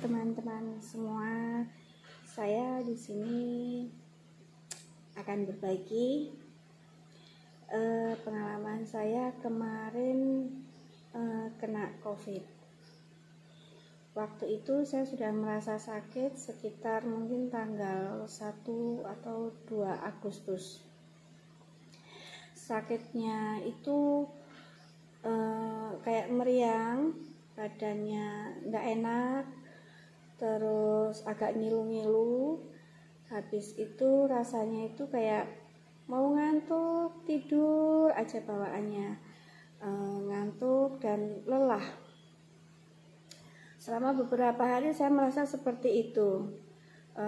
teman-teman semua. Saya di sini akan berbagi pengalaman saya kemarin kena COVID. Waktu itu saya sudah merasa sakit sekitar mungkin tanggal 1 atau 2 Agustus. Sakitnya itu kayak meriang, badannya nggak enak, terus agak ngilu-ngilu. Habis itu rasanya itu kayak mau ngantuk, tidur aja bawaannya, ngantuk dan lelah. Selama beberapa hari saya merasa seperti itu,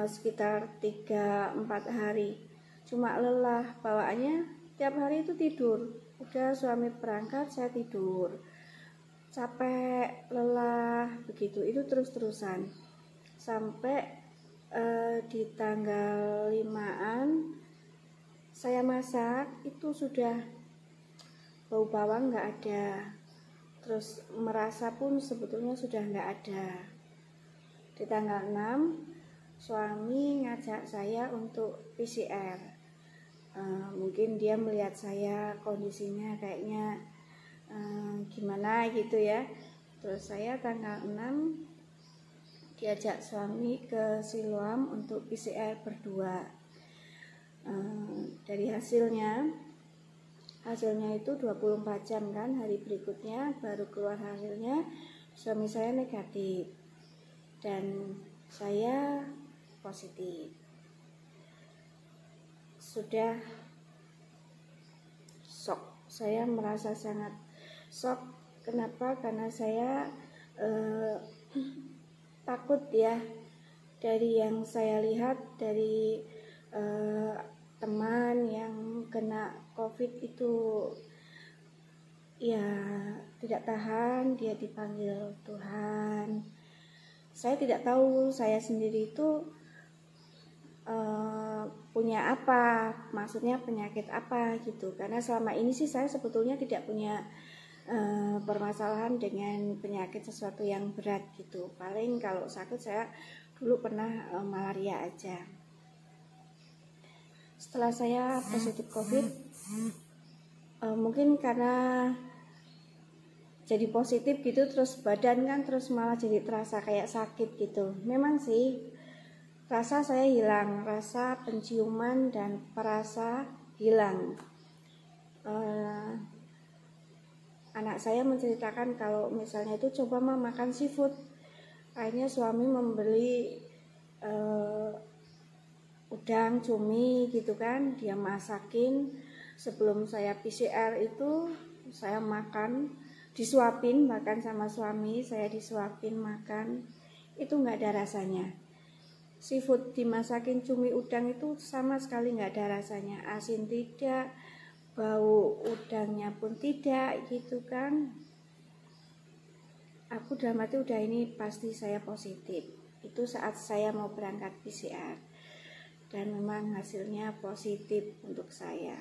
sekitar 3-4 hari. Cuma lelah, bawaannya tiap hari itu tidur. Udah suami berangkat saya tidur, capek, lelah, begitu. Itu terus-terusan sampai di tanggal 5-an saya masak, itu sudah bau bawang nggak ada, terus merasa pun sebetulnya sudah nggak ada. Di tanggal 6 suami ngajak saya untuk PCR. Mungkin dia melihat saya kondisinya kayaknya gimana gitu ya. Terus saya tanggal 6 diajak suami ke Siloam untuk PCR berdua. Dari hasilnya itu 24 jam kan, hari berikutnya baru keluar hasilnya, suami saya negatif dan saya positif. Sudah shock, saya merasa sangat shock. Kenapa? Karena saya takut ya, dari yang saya lihat dari teman yang kena COVID itu ya tidak tahan, dia dipanggil Tuhan. Saya tidak tahu saya sendiri itu punya apa, maksudnya penyakit apa gitu. Karena selama ini sih saya sebetulnya tidak punya permasalahan dengan penyakit sesuatu yang berat gitu. Paling kalau sakit saya dulu pernah malaria aja. Setelah saya positif COVID, mungkin karena jadi positif gitu, terus badan kan terus malah jadi terasa kayak sakit gitu. Memang sih rasa saya hilang, rasa penciuman dan perasa hilang. Anak saya menceritakan kalau misalnya itu coba makan seafood. Akhirnya suami membeli udang, cumi gitu kan, dia masakin. Sebelum saya PCR itu saya makan, disuapin, makan sama suami, saya disuapin makan, itu nggak ada rasanya. Seafood dimasakin, cumi, udang itu sama sekali nggak ada rasanya, asin tidak, bau udangnya pun tidak gitu kan. Aku udah mati, udah ini pasti saya positif. Itu saat saya mau berangkat PCR dan memang hasilnya positif untuk saya.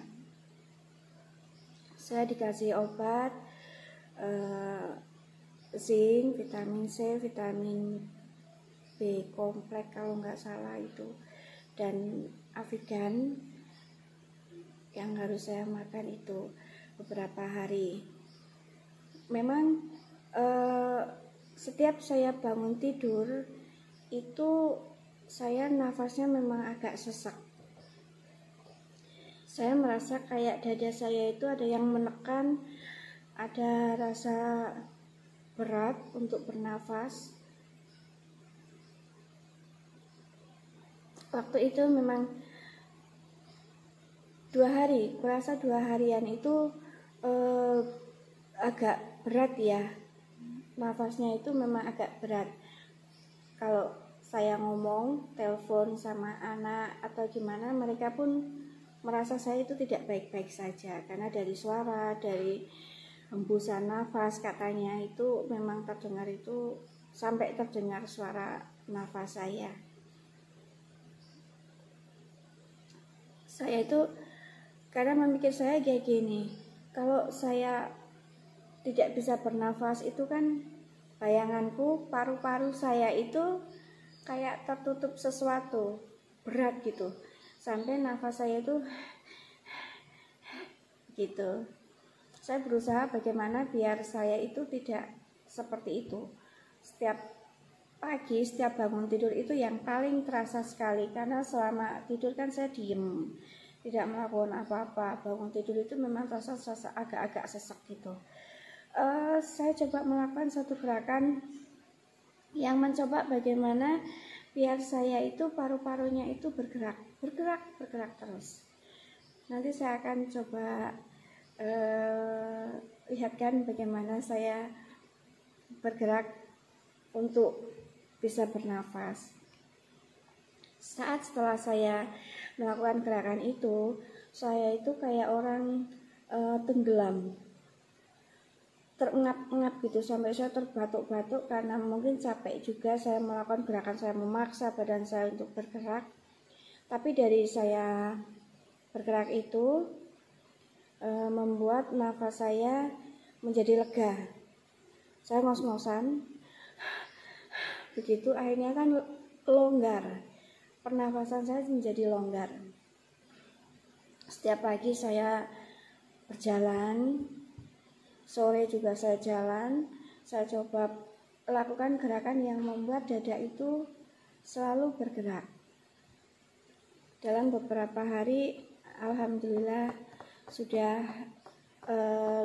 Saya dikasih obat zinc, vitamin C, vitamin B kompleks kalau nggak salah itu, dan Avigan yang harus saya makan itu beberapa hari. Memang setiap saya bangun tidur itu saya nafasnya memang agak sesak. Saya merasa kayak dada saya itu ada yang menekan, ada rasa berat untuk bernafas. Waktu itu memang 2 hari, kurasa 2 harian itu agak berat ya, nafasnya itu memang agak berat. Kalau saya ngomong, telepon sama anak atau gimana, mereka pun merasa saya itu tidak baik-baik saja, karena dari suara, dari hembusan nafas katanya itu memang terdengar, itu sampai terdengar suara nafas saya. Saya itu kadang memikir saya kayak gini, kalau saya tidak bisa bernafas itu kan bayanganku paru-paru saya itu kayak tertutup sesuatu berat gitu, sampai nafas saya itu gitu. Saya berusaha bagaimana biar saya itu tidak seperti itu. Setiap pagi, setiap bangun tidur itu yang paling terasa sekali, karena selama tidur kan saya diem, tidak melakukan apa-apa. Bangun tidur itu memang terasa agak-agak sesek gitu. Saya coba melakukan satu gerakan yang mencoba bagaimana biar saya itu paru-parunya itu bergerak terus. Nanti saya akan coba lihatkan bagaimana saya bergerak untuk bisa bernafas. Setelah saya melakukan gerakan itu, saya itu kayak orang tenggelam, terengap-engap gitu, sampai saya terbatuk-batuk karena mungkin capek juga saya melakukan gerakan, saya memaksa badan saya untuk bergerak. Tapi dari saya bergerak itu membuat nafas saya menjadi lega. Saya ngos-ngosan, begitu akhirnya kan longgar, pernafasan saya menjadi longgar. Setiap pagi saya berjalan, sore juga saya jalan, saya coba lakukan gerakan yang membuat dada itu selalu bergerak. Dalam beberapa hari, alhamdulillah sudah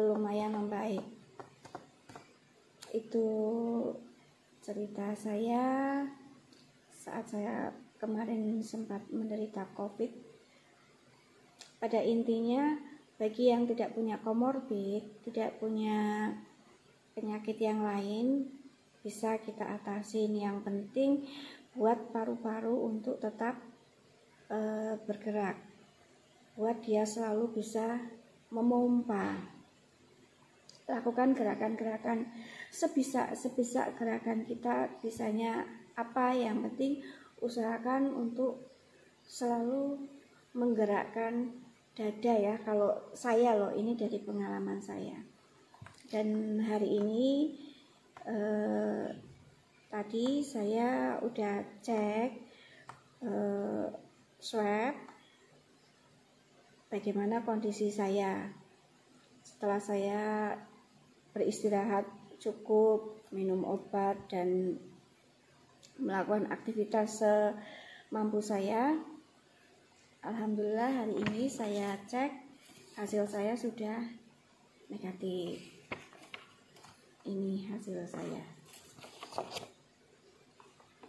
lumayan membaik. Itu cerita saya saat saya kemarin sempat menderita COVID. Pada intinya, bagi yang tidak punya komorbid, tidak punya penyakit yang lain, bisa kita atasin. Yang penting buat paru-paru untuk tetap bergerak, buat dia selalu bisa memompa. Lakukan gerakan-gerakan sebisa gerakan kita bisanya apa, yang penting usahakan untuk selalu menggerakkan dada ya. Kalau saya loh, ini dari pengalaman saya. Dan hari ini tadi saya udah cek swab bagaimana kondisi saya setelah saya beristirahat cukup, minum obat dan melakukan aktivitas semampu saya. Alhamdulillah hari ini saya cek, hasil saya sudah negatif. Ini hasil saya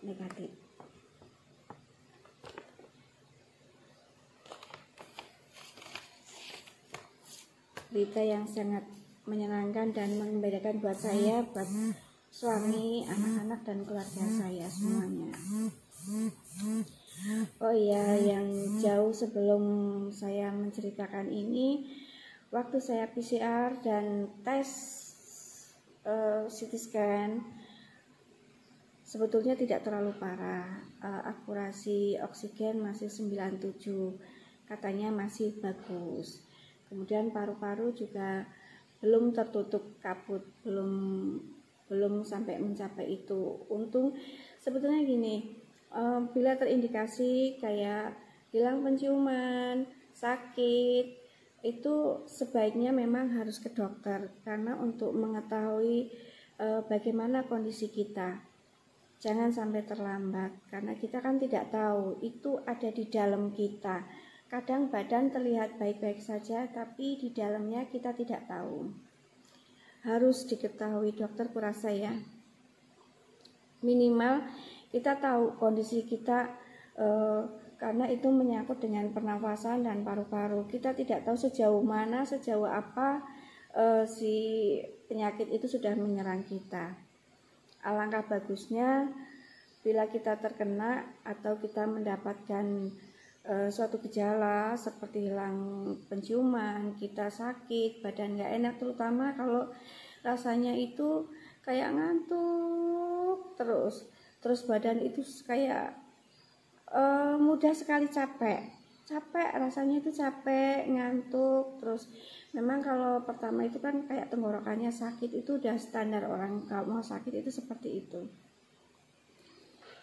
negatif. Berita yang sangat menyenangkan dan membedakan buat saya, buat suami, anak-anak dan keluarga saya semuanya. Oh iya, yang jauh sebelum saya menceritakan ini, waktu saya PCR dan tes CT scan, sebetulnya tidak terlalu parah. Akurasi oksigen masih 97, katanya masih bagus. Kemudian paru-paru juga belum tertutup kabut, belum sampai mencapai itu. Untung sebetulnya gini, bila terindikasi kayak hilang penciuman, sakit, itu sebaiknya memang harus ke dokter, karena untuk mengetahui bagaimana kondisi kita. Jangan sampai terlambat, karena kita kan tidak tahu itu ada di dalam kita. Kadang badan terlihat baik-baik saja, tapi di dalamnya kita tidak tahu. Harus diketahui dokter, kurasa ya. Minimal kita tahu kondisi kita, karena itu menyangkut dengan pernafasan dan paru-paru. Kita tidak tahu sejauh mana, sejauh apa si penyakit itu sudah menyerang kita. Alangkah bagusnya bila kita terkena atau kita mendapatkan suatu gejala seperti hilang penciuman, kita sakit, badan nggak enak, terutama kalau rasanya itu kayak ngantuk terus badan itu kayak mudah sekali capek. capek, rasanya itu capek, ngantuk. Terus memang kalau pertama itu kan kayak tenggorokannya sakit, itu udah standar orang kalau mau sakit itu seperti itu.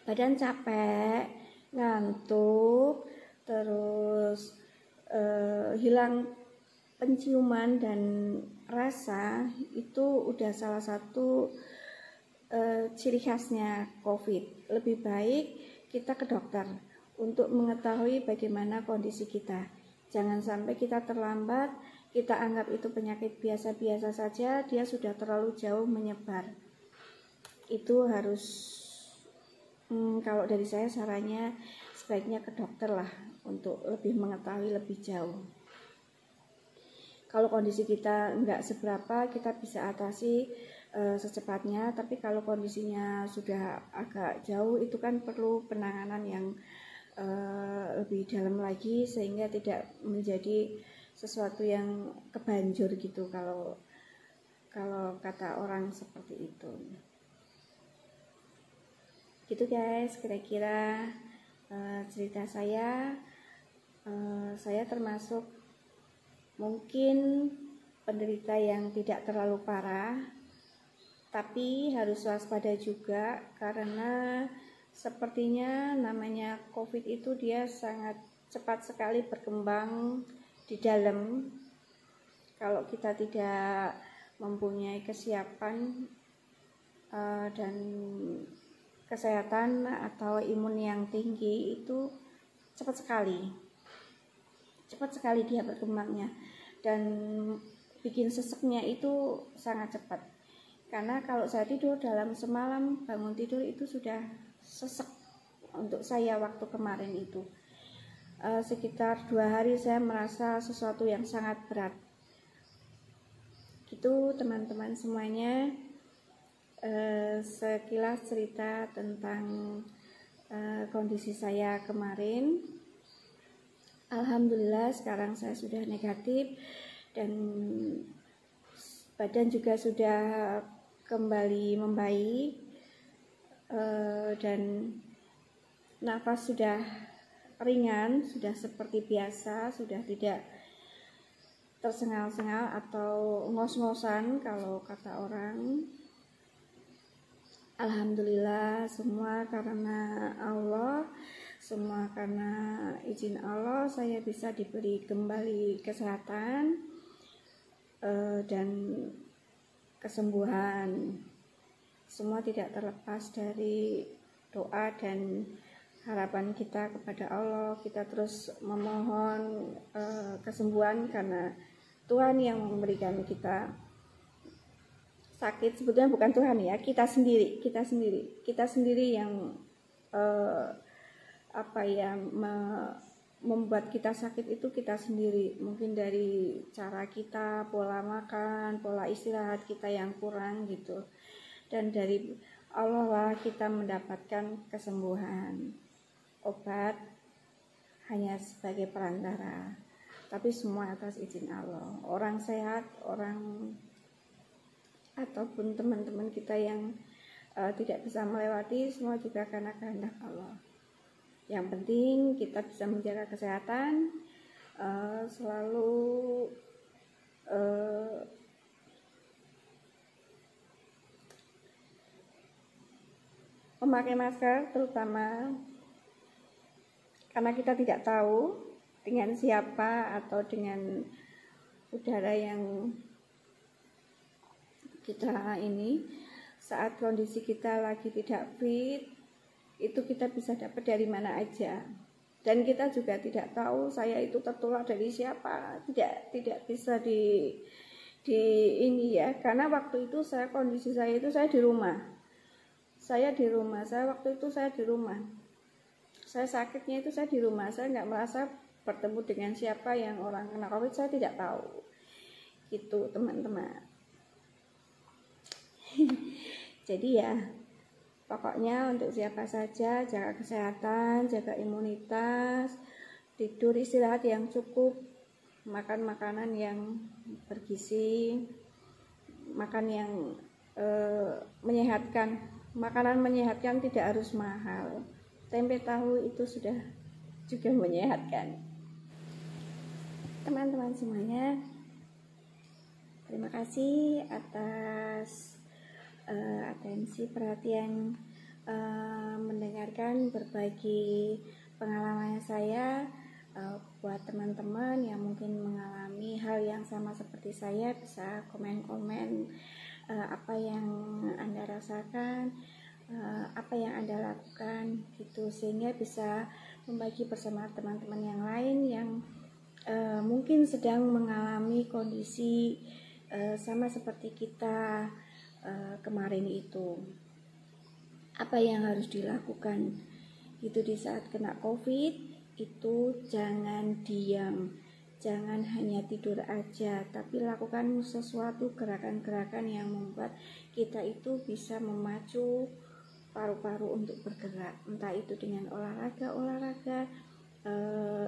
Badan capek, ngantuk, terus hilang penciuman dan rasa, itu udah salah satu ciri khasnya COVID. Lebih baik kita ke dokter untuk mengetahui bagaimana kondisi kita. Jangan sampai kita terlambat, kita anggap itu penyakit biasa-biasa saja, dia sudah terlalu jauh menyebar. Itu harus, kalau dari saya sarannya sebaiknya ke dokter lah untuk lebih mengetahui lebih jauh. Kalau kondisi kita enggak seberapa, kita bisa atasi secepatnya, tapi kalau kondisinya sudah agak jauh, itu kan perlu penanganan yang lebih dalam lagi, sehingga tidak menjadi sesuatu yang kebanjur gitu kalau kata orang seperti itu. Gitu guys, kira-kira cerita saya. Saya termasuk mungkin penderita yang tidak terlalu parah, tapi harus waspada juga karena sepertinya namanya COVID itu dia sangat cepat sekali berkembang di dalam. Kalau kita tidak mempunyai kesiapan dan kesehatan atau imun yang tinggi, itu cepat sekali dia berkembangnya, dan bikin seseknya itu sangat cepat. Karena kalau saya tidur dalam semalam, bangun tidur itu sudah sesek. Untuk saya waktu kemarin itu sekitar 2 hari saya merasa sesuatu yang sangat berat. Gitu teman-teman semuanya, sekilas cerita tentang kondisi saya kemarin. Alhamdulillah sekarang saya sudah negatif dan badan juga sudah kembali membaik, dan nafas sudah ringan, sudah seperti biasa, sudah tidak tersengal-sengal atau ngos-ngosan kalau kata orang. Alhamdulillah, semua karena Allah, semua karena izin Allah saya bisa diberi kembali kesehatan dan kesembuhan. Semua tidak terlepas dari doa dan harapan kita kepada Allah. Kita terus memohon kesembuhan karena Tuhan yang memberikan kita sakit. Sebetulnya bukan Tuhan ya, kita sendiri yang membuat kita sakit itu kita sendiri. Mungkin dari cara kita, pola makan, pola istirahat kita yang kurang gitu. Dan dari Allah lah kita mendapatkan kesembuhan. Obat hanya sebagai perantara, tapi semua atas izin Allah. Orang sehat, orang ataupun teman-teman kita yang tidak bisa melewati, semua juga karena kehendak Allah. Yang penting kita bisa menjaga kesehatan, selalu memakai masker, terutama karena kita tidak tahu dengan siapa atau dengan udara yang kita ini. Saat kondisi kita lagi tidak fit, itu kita bisa dapat dari mana aja, dan kita juga tidak tahu saya itu tertular dari siapa. Tidak bisa di ini ya, karena waktu itu kondisi saya itu saya di rumah. Saya waktu itu saya di rumah. Saya sakitnya itu saya di rumah. Saya nggak merasa bertemu dengan siapa yang orang kena COVID, saya tidak tahu. Gitu teman-teman. Jadi ya, pokoknya untuk siapa saja, jaga kesehatan, jaga imunitas, tidur istirahat yang cukup, makan makanan yang bergizi, makan yang menyehatkan. Makanan menyehatkan tidak harus mahal. Tempe tahu itu sudah juga menyehatkan. teman-teman semuanya. Terima kasih atas atensi perhatian mendengarkan berbagi pengalaman saya. Buat teman-teman yang mungkin mengalami hal yang sama seperti saya, bisa komen-komen apa yang Anda rasakan, apa yang Anda lakukan gitu, sehingga bisa membagi bersama teman-teman yang lain yang mungkin sedang mengalami kondisi sama seperti kita kemarin itu. Apa yang harus dilakukan itu di saat kena COVID itu? Jangan diam, jangan hanya tidur aja, tapi lakukan sesuatu gerakan-gerakan yang membuat kita itu bisa memacu paru-paru untuk bergerak, entah itu dengan olahraga,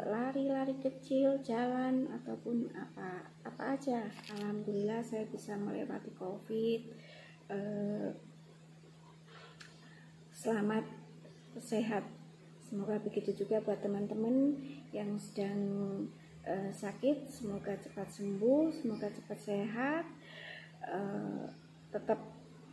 lari-lari kecil, jalan, ataupun apa aja. Alhamdulillah saya bisa melewati COVID selamat, sehat. Semoga begitu juga buat teman-teman yang sedang sakit, semoga cepat sembuh, semoga cepat sehat. Tetap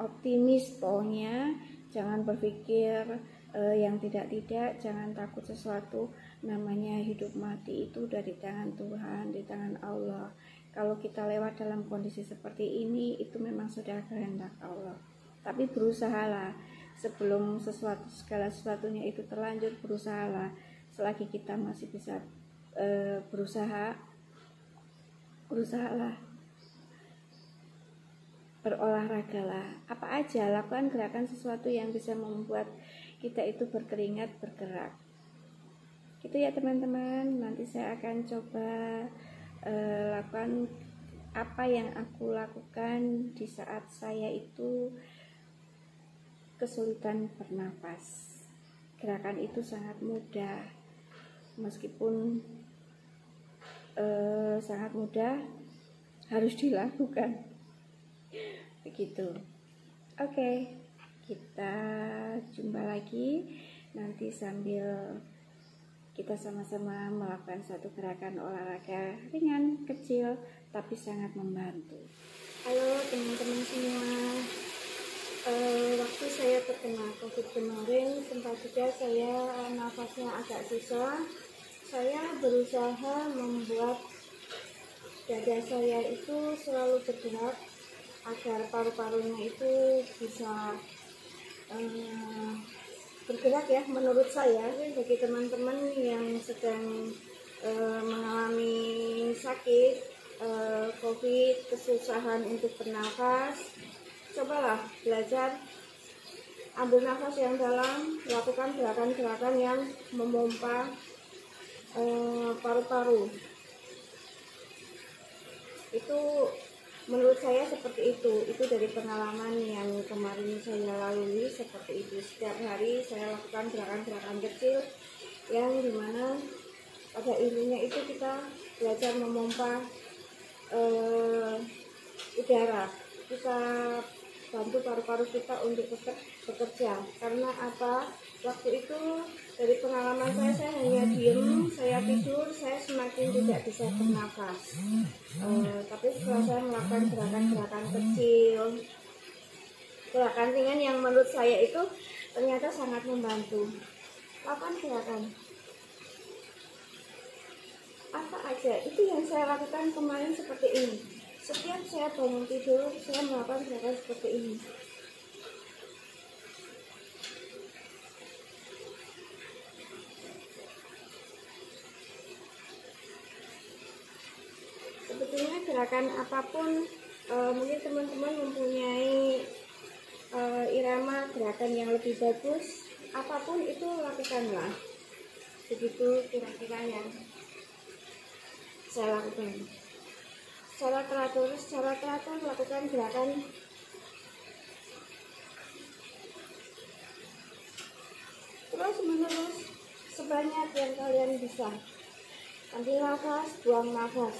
optimis pokoknya, jangan berpikir yang tidak-tidak, jangan takut sesuatu. Namanya hidup mati itu dari tangan Tuhan, di tangan Allah. Kalau kita lewat dalam kondisi seperti ini, itu memang sudah kehendak Allah. Tapi berusahalah sebelum segala sesuatunya itu terlanjur, berusahalah selagi kita masih bisa berusahalah berolahragalah, apa aja, lakukan gerakan sesuatu yang bisa membuat kita itu berkeringat, bergerak gitu ya teman-teman. Nanti saya akan coba lakukan apa yang aku lakukan di saat saya itu kesulitan bernafas. Gerakan itu sangat mudah, meskipun sangat mudah, harus dilakukan. Begitu. Oke, kita jumpa lagi nanti sambil kita sama-sama melakukan satu gerakan olahraga ringan, kecil, tapi sangat membantu. Halo teman-teman semua. Waktu saya terkena COVID kemarin, sempat juga saya nafasnya agak susah. Saya berusaha membuat dada saya itu selalu bergerak agar paru-parunya itu bisa bergerak ya. Menurut saya, bagi teman-teman yang sedang mengalami sakit COVID, kesusahan untuk bernafas, cobalah belajar ambil nafas yang dalam, lakukan gerakan-gerakan yang memompa paru-paru. Itu menurut saya seperti itu dari pengalaman yang kemarin saya lalui, seperti itu. Setiap hari saya lakukan gerakan-gerakan kecil yang dimana pada intinya itu kita belajar memompa udara, kita bantu paru-paru kita untuk bekerja. Karena apa? Waktu itu dari pengalaman saya hanya diem, saya tidur, saya semakin tidak bisa bernafas. Tapi setelah saya melakukan gerakan-gerakan kecil, gerakan ringan yang menurut saya itu ternyata sangat membantu. Lakukan gerakan apa aja, itu yang saya lakukan kemarin seperti ini. Setiap saya bangun tidur, saya melakukan gerakan seperti ini. Sebetulnya gerakan apapun, mungkin teman-teman mempunyai irama gerakan yang lebih bagus, apapun itu lakukanlah. Begitu kira-kira yang saya lakukan. Secara teratur lakukan gerakan terus menerus sebanyak yang kalian bisa. Ambil nafas, buang nafas.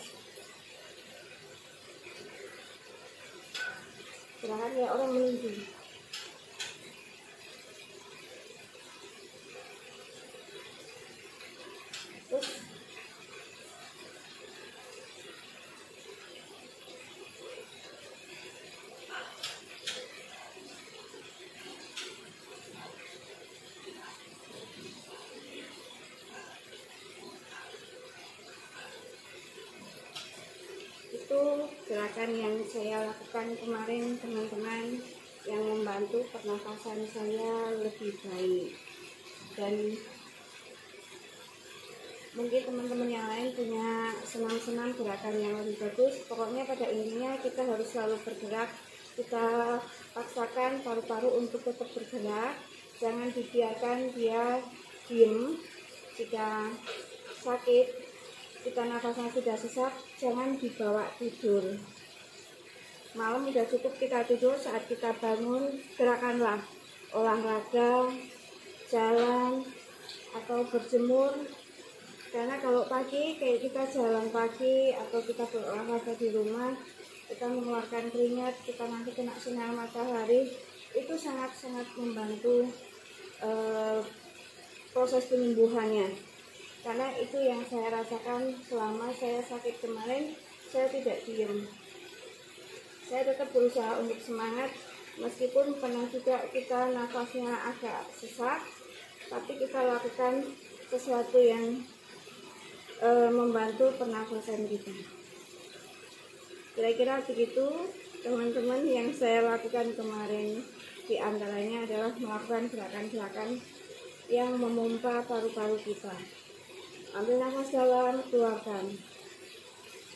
Gerakan kayak orang menunggu. Terus gerakan yang saya lakukan kemarin, teman-teman, yang membantu pernafasan saya lebih baik. Dan mungkin teman-teman yang lain punya senam-senam gerakan yang lebih bagus. Pokoknya pada intinya kita harus selalu bergerak. Kita paksakan paru-paru untuk tetap bergerak, jangan dibiarkan dia diem. Jika sakit, kita nafasnya sudah sesak, jangan dibawa tidur. Malam sudah cukup kita tidur, saat kita bangun gerakanlah, olahraga, jalan, atau berjemur. Karena kalau pagi kayak kita jalan pagi atau kita berolahraga di rumah, kita mengeluarkan keringat, kita nanti kena sinar matahari, itu sangat-sangat membantu proses penyembuhannya. Karena itu yang saya rasakan selama saya sakit kemarin, saya tidak diam. Saya tetap berusaha untuk semangat, meskipun pernah juga kita nafasnya agak sesak, tapi kita lakukan sesuatu yang membantu pernafasan kita. Kira-kira begitu teman-teman yang saya lakukan kemarin. Di antaranya adalah melakukan gerakan-gerakan yang memompa paru-paru kita. Ambil nafas dalam, keluarkan.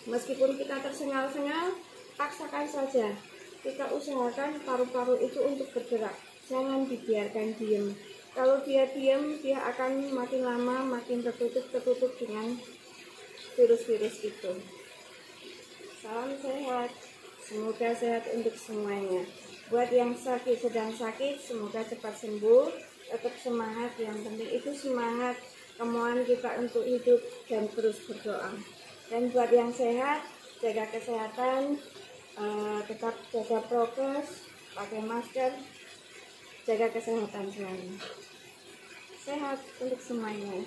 Meskipun kita tersengal-sengal, paksakan saja. Kita usahakan paru-paru itu untuk bergerak. Jangan dibiarkan diam. Kalau dia diam, dia akan makin lama makin tertutup dengan virus-virus itu. Salam sehat. Semoga sehat untuk semuanya. Buat yang sedang sakit, semoga cepat sembuh. Tetap semangat. Yang penting itu semangat, kemauan kita untuk hidup dan terus berdoa. Dan buat yang sehat, jaga kesehatan, tetap jaga prokes, pakai masker, jaga kesehatan selalu. Sehat untuk semuanya.